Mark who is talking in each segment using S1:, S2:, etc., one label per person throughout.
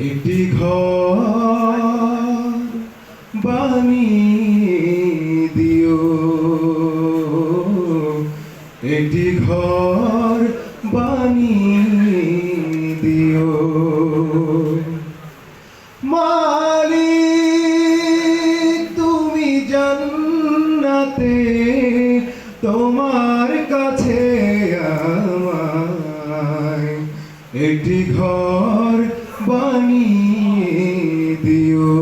S1: একটি ঘর বানিয়ে দিও, একটি ঘর বানিয়ে দিও মালিক। তুমি জান্নাতে তোমার কাছে আমায় একটি ঘর বানিয়ে দিও,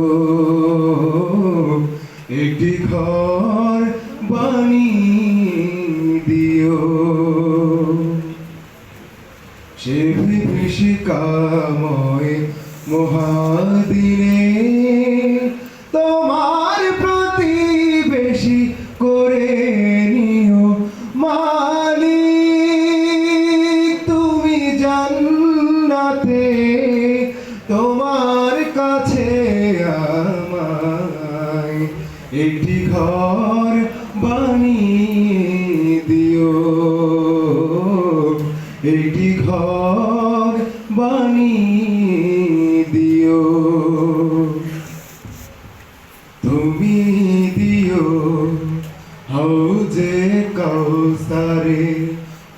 S1: একটি ঘর বানিয়ে দিও। সে বিভীষিকাময় মহাদিনে তোমার প্রতিবেশী করে নিও মালিক। তুমি জান্নাতে তোমার কাছে আমায় একটি ঘর বানিয়ে দিও, একটি ঘর বানিয়ে দিও। তুমি দিও হাউজে কাউসারের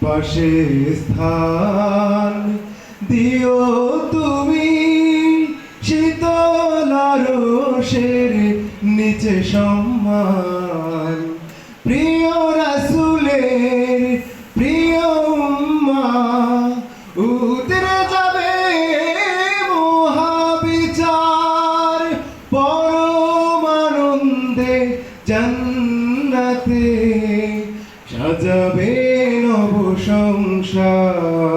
S1: পাশে স্থান, দিও তুমি শীতল আরশের নিচে সম্মান। প্রিয় রাসূলের প্রিয় উম্মাহ উতরে যাবে মহাবিচার, পরম আনন্দে জান্নাতে সাজাবে নব সংসার।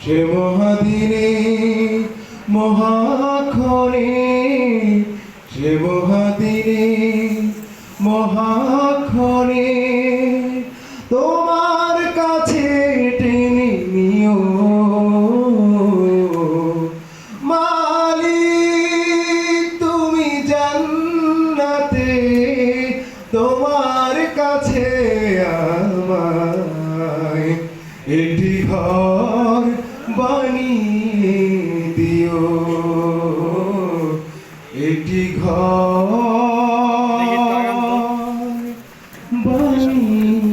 S1: সে মহাদিনে মহাক্ষণে, সে মহাদিনে মহাক্ষণে তোমার কাছে টেনে নিও মালিক। তুমি জান্নাতে তোমার কাছে আমায় একটি ঘর বানিয়ে দিও, একটি ঘর বানিয়ে